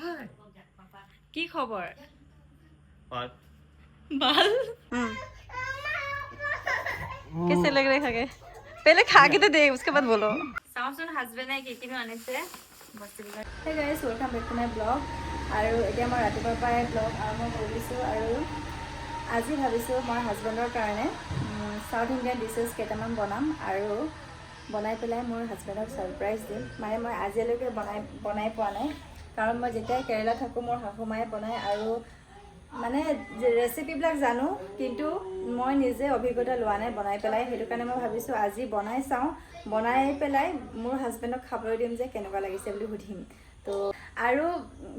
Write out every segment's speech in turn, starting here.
কি খবৰ? बाल बाल कैसे लग रहे खाके? पहले खा के तो दे उसके बाद बोलो। साउंड हस्बैंड है कि किनो आनेছে বস্তুবিলাক। Hey guys, welcome back to my vlog. আৰু এতিয়া মই ৰাতিপুৱাৰ পৰাই vlog আৰম্ভ কৰিছোঁ আৰু আজি ভাবিছোঁ মই হাজবেণ্ডৰ কাৰণে সাউথ ইণ্ডিয়ান ডিশেছ কেইটামান বনাম আৰু বনাই পেলাই মোৰ হাজবেণ্ডক সাৰপ্ৰাইজ দিম। মানে মই আজিলৈকে বনাই পোৱা নাই কাৰণ মই যেতিয়া কেৰেলা থাকোঁ মোৰ শাহুমায়ে বনায় আৰু মানে ৰেচিপিবিলাক জানো কিন্তু মই নিজে অভিজ্ঞতা লোৱা নাই বনাই পেলাই। সেইটো কাৰণে মই ভাবিছোঁ আজি বনাই চাওঁ, বনাই পেলাই মোৰ হাজবেণ্ডক খাবলৈ দিম যে কেনেকুৱা লাগিছে বুলি সুধিম। তো আৰু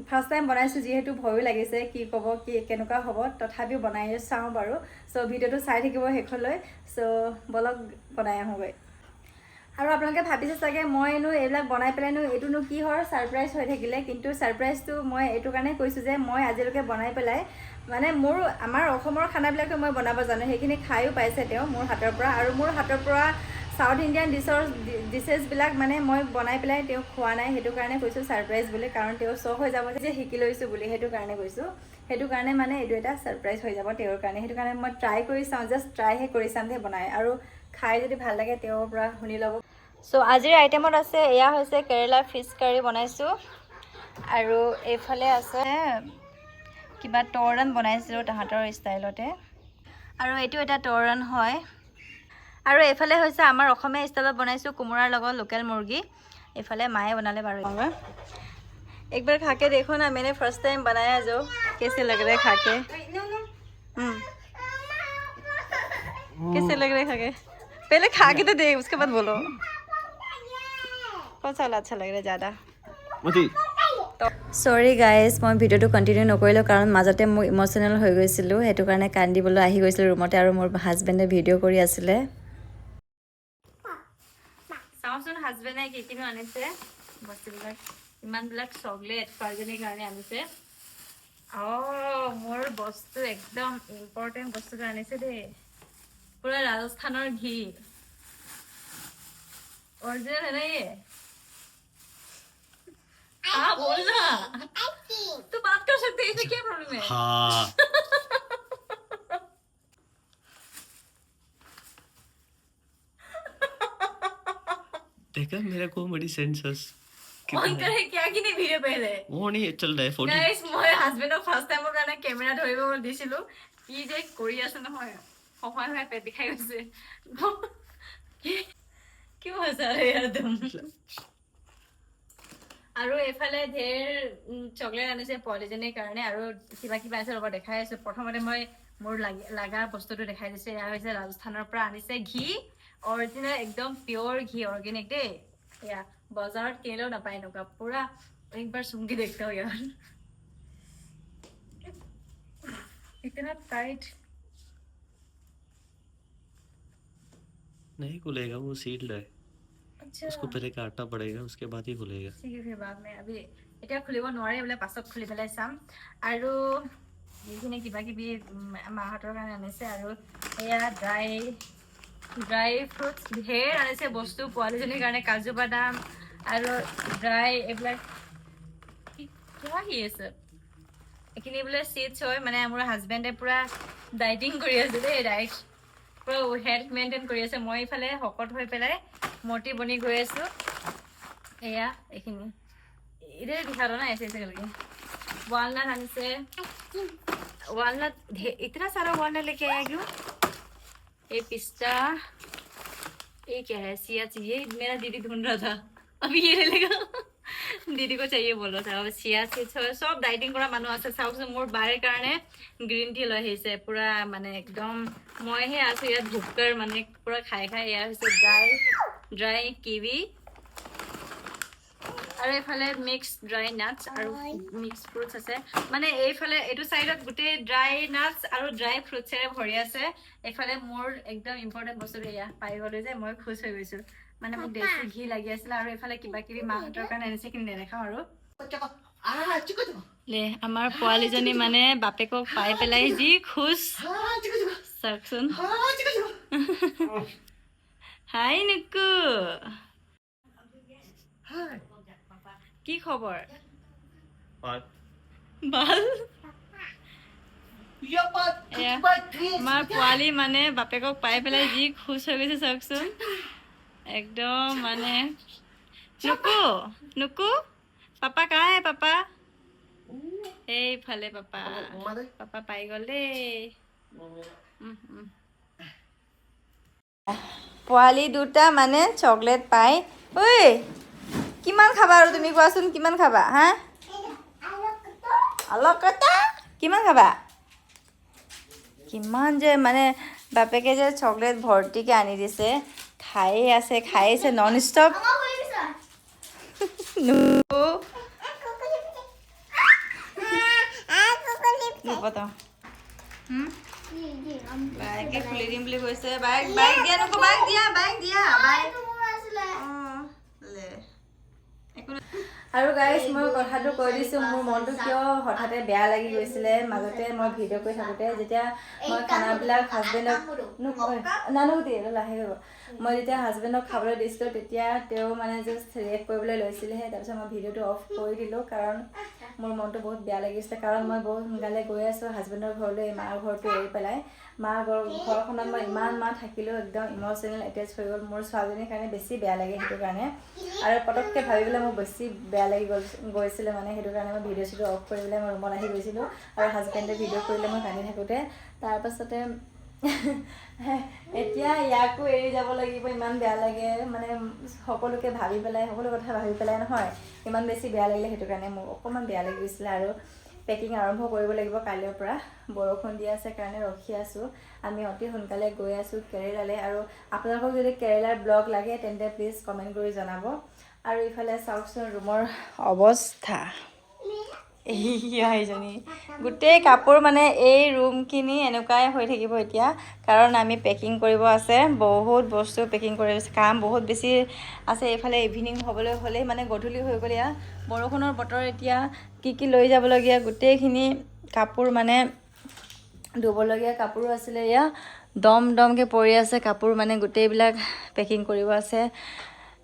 ফাৰ্ষ্ট টাইম বনাইছোঁ যিহেতু ভয়ো লাগিছে কি ক'ব কি কেনেকুৱা হ'ব, তথাপিও বনাই চাওঁ বাৰু। চ' ভিডিঅ'টো চাই থাকিব শেষলৈ। চ' বলক বনাই আহোঁগৈ। আৰু আপোনালোকে ভাবিছে চাগে মইনো এইবিলাক বনাই পেলাইনো এইটোনো কি হয় ছাৰপ্ৰাইজ হৈ থাকিলে, কিন্তু ছাৰপ্ৰাইজটো মই এইটো কাৰণে কৈছোঁ যে মই আজিলৈকে বনাই পেলাই মানে আমাৰ অসমৰ খানাবিলাকে মই বনাব জানো, সেইখিনি খায়ো পাইছে তেওঁ মোৰ হাতৰ পৰা। আৰু মোৰ হাতৰ পৰা সাউথ ইণ্ডিয়ান ডিছেছবিলাক মানে মই বনাই পেলাই তেওঁক খোৱা নাই। সেইটো কাৰণে কৈছোঁ ছাৰপ্ৰাইজ বুলি, কাৰণ তেওঁ চখ হৈ যাব যে শিকি লৈছোঁ বুলি। সেইটো কাৰণে কৈছোঁ, সেইটো কাৰণে মানে এইটো এটা ছাৰপ্ৰাইজ হৈ যাব তেওঁৰ কাৰণে। সেইটো কাৰণে মই ট্ৰাই কৰি চাওঁ, জাষ্ট ট্ৰাইহে কৰি চাম যে বনাই, আৰু খাই যদি ভাল লাগে তেওঁৰ পৰা শুনি ল'ব। চ' আজিৰ আইটেমত আছে এয়া হৈছে কেৰেলা ফিছ কাৰী বনাইছোঁ, আৰু এইফালে আছে কিবা তৰাণ বনাইছিলোঁ তাহাঁতৰ ষ্টাইলতে, আৰু এইটো এটা তৰাণ হয়। আৰু এইফালে হৈছে আমাৰ অসমীয়া ষ্টাইলত বনাইছোঁ কোমোৰাৰ লগত লোকেল মুৰ্গী। এইফালে মায়ে বনালে বাৰু। एक बार खा के देखो ना, मैंने फर्स्ट टाइम बनाया जो कैसे लग रहा है खा के। कैसे लग रहा है खा के? पहले खा के तो दे उसके बाद बोलो कौन सा वाला अच्छा लग रहा है ज़्यादा। সৰি গাইজ, মই ভিডিঅ'টো কণ্টিনিউ নকৰিলোঁ কাৰণ মাজতে মোৰ ইম'চনেল হৈ গৈছিলোঁ। সেইটো কাৰণে কান্দিবলৈ আহি গৈছিলোঁ ৰুমতে, আৰু মোৰ হাজবেণ্ডে ভিডিঅ' কৰি আছিলে। চাওঁচোন হাজবেণ্ডে কি কিনো আনিছে বস্তুবিলাক, ইমানবিলাক চকলেট ছোৱালীজনীৰ কাৰণে আনিছে। মোৰ বস্তু একদম ইম্পৰ্টেণ্ট বস্তুটো আনিছে দেই, পুৰা ৰাজস্থানৰ ঘি অৰিজিনেল है ना ये? हाँ बोल ना, तू बात कर सकते है, इसमें क्या प्रॉब्लम है? हाँ देखा मेरा कॉमेडी सेंसस ऑन करे क्या कि नहीं वीडियो पहले वो नहीं चल रहा है फोटो। गाइस মই হাজবেণ্ডক ফাৰ্ষ্ট টাইমৰ কাৰণে কেমেৰা ধৰিব দিছিলোঁ, কি যে কৰি আছে নহয়, সময় হৈ পেট বিষাই গৈছে। কি হৈছে ইয়াৰ দম। আৰু এইফালে ধেৰ চকলেট আনিছে পোৱালীজনীৰ কাৰণে, আৰু কিবা কিবা আছে ৰ'ব দেখাই আছোঁ। প্ৰথমতে মই মোৰ লাগা বস্তুটো দেখাই দিছোঁ। এয়া হৈছে ৰাজস্থানৰ পৰা আনিছে ঘি, অৰিজিনেল একদম পিয়ৰ ঘি, অৰ্গেনিক দেই। এয়া বজাৰত কিনিলেও নাপায় এনেকুৱা, পুৰা একবাৰ চুমকি দেখতে हो यार, इतना टाइट नहीं खुलेगा, वो सील्ड है। अच्छा उसको पहले काटना पड़ेगा, उसके बाद ही खुलेगा। ठीक है, फिर बाद में अभी এতিয়া খুলিব নোৱাৰে বোলে, পাছত খুলি পেলাই চাম। আৰু এইখিনি কিবা কিবি মাহঁতৰ কাৰণে আনিছে, আৰু এয়া ড্ৰাই ফ্ৰুটছ ঢেৰ আনিছে বস্তু পোৱালীজনীৰ কাৰণে, কাজু বাদাম আৰু ড্ৰাই এইবিলাক কিবা কি আছে এইখিনি বোলে চিটছ হয়। মানে মোৰ হাজবেণ্ডে পুৰা ডাইটিং কৰি আছে দেই, পুৰা হেল্থ মেইনটেইন কৰি আছে। মই ইফালে শকত হৈ পেলাই মটি বনি গৈ আছোঁ। এয়া এইখিনি इधर दिखा दो ना ऐसे ऐसे करके। वॉलनट आने वॉलनट इतना सारा वॉलनट लेके आया क्यों? ये पिस्ता, ये क्या है, सिया चाहिए, मेरा दीदी ढूंढ रहा था, अभी ये ले लेगा। दीदी को चाहिए बोल रहा था। अब चिया सीड्स सब डाइटिंग কৰা মানুহ আছে। চাওকচোন মোৰ বাৰে কাৰণে গ্ৰীণ টি লৈ আহিছে, পুৰা মানে একদম মইহে আছোঁ ইয়াত ভুক্কৰ, মানে পুৰা খাই খাই। এয়া হৈছে ড্ৰাই কিৱি, আৰু এইফালে মিক্স ড্ৰাই নাটছ আৰু মিক্স ফ্ৰুটছ আছে। মানে এইফালে এইটো চাইডত গোটেই ড্ৰাই নাটছ আৰু ড্ৰাই ফ্ৰুটছেৰে ভৰি আছে। এইফালে মোৰ একদম ইম্পৰ্টেণ্ট বস্তুটো এয়া পাই গ'লো যে মই খুচ হৈ গৈছোঁ। মানে মোক বেছি ঘি লাগি আছিলে। আৰু এইফালে কিবা কিবি মাহঁতৰ কাৰণে আনিছে, কিন্তু নেদেখাওঁ আৰু। লে আমাৰ পোৱালীজনী মানে বাপেকক পাই পেলাই যি খুচ, চাওকচোন। হাই নুকু, কি খবৰ? और বাল আমাৰ পোৱালি মানে বাপেকক পাই পেলাই যি খুচ হৈ গৈছে চাওকচোন একদম মানে নুকু নুকু পাপা কা হে পাপা এইফালে পাপা পাপা পাই গ'ল দেই পোৱালি দুটা মানে চকলেট পাই ঐ কিমান খাবা আৰু তুমি কোৱাচোন কিমান খাবা হা অলপ কথা কিমান খাবা কিমান যে মানে বাপেকে যে চকলেট ভৰ্তিকে আনি দিছে খাইছে নন ষ্টপ বাইকে খুলি দিম বুলি কৈছে বাইক দিয়া নকো বাইক দিয়া আৰু গাইজ মই কথাটো কৈ দিছোঁ মোৰ মনটো কিয় হঠাতে বেয়া লাগি গৈছিলে মাজতে মই ভিডিঅ' কৰি থাকোঁতে যেতিয়া মই খানাবিলাক হাজবেণ্ডক লাহে গ'ল মই যেতিয়া হাজবেণ্ডক খাবলৈ দিছিলোঁ তেতিয়া তেওঁ মানে জাষ্ট ৰিয়েক্ট কৰিবলৈ লৈছিলেহে তাৰপিছত মই ভিডিঅ'টো অফ কৰি দিলোঁ কাৰণ মোৰ মনটো বহুত বেয়া লাগিছিলে কাৰণ মই বহুত সোনকালে গৈ আছোঁ হাজবেণ্ডৰ ঘৰলৈ মাৰ ঘৰটো এৰি পেলাই ঘৰখনত মই ইমান মাহ থাকিলেও একদম ইম'চনেল এটেচ হৈ গ'ল মোৰ ছোৱালীজনীৰ কাৰণে বেছি বেয়া লাগে সেইটো কাৰণে আৰু পটককৈ ভাবি পেলাই মোৰ বেছি বেয়া লাগি গৈছিলে মানে সেইটো কাৰণে মই ভিডিঅ' চিডিঅ' অফ কৰি পেলাই মই ৰুমত আহি গৈছিলোঁ আৰু হাজবেণ্ডে ভিডিঅ' কৰিলে মই কান্দি থাকোঁতে তাৰপাছতে এতিয়া ইয়াকো এৰি যাব লাগিব ইমান বেয়া লাগে মানে সকলোকে ভাবি পেলাই সকলো কথা ভাবি পেলাই নহয় ইমান বেছি বেয়া লাগিলে সেইটো কাৰণে মোৰ অকণমান বেয়া লাগি গৈছিলে আৰু পেকিং আৰম্ভ কৰিব লাগিব কাইলৈৰ পৰা বৰষুণ দি আছে কাৰণে ৰখি আছোঁ আমি অতি সোনকালে গৈ আছোঁ কেৰেলালৈ আৰু আপোনালোকক যদি কেৰেলাৰ ব্লগ লাগে তেন্তে প্লিজ কমেণ্ট কৰি জনাব আৰু ইফালে চাওকচোন ৰুমৰ অৱস্থা এইজনী গোটেই কাপোৰ মানে এই ৰুমখিনি এনেকুৱাই হৈ থাকিব এতিয়া কাৰণ আমি পেকিং কৰিব আছে বহুত বস্তু পেকিং কৰি আছে কাম বহুত বেছি আছে এইফালে ইভিনিং হ'বলৈ হ'লেই মানে গধূলি হৈ গ'ল ইয়াত বৰষুণৰ বতৰ এতিয়া কি লৈ যাবলগীয়া গোটেইখিনি কাপোৰ মানে ধুবলগীয়া কাপোৰো আছিলে এয়া দমকৈ পৰি আছে কাপোৰ মানে গোটেইবিলাক পেকিং কৰিব আছে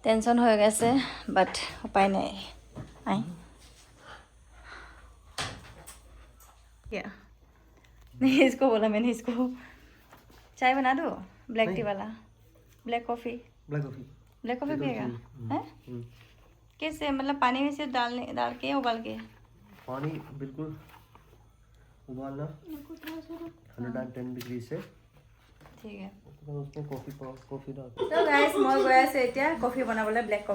টেনশ্যন হৈ গৈছে বাট উপায় নাই क्या नहीं इसको बोला मैंने इसको चाय बना दो ब्लैक टी वाला ब्लैक कॉफ़ी पिएगा हैं कैसे मतलब पानी में से डाल के उबाल के पानी बिल्कुल उबालना 110 डिग्री से ठीक है उसमें कॉफ़ी डाल तो गाइस मैं गई आছোঁ এতিয়া কফি বনাবলৈ ব্লেক কফি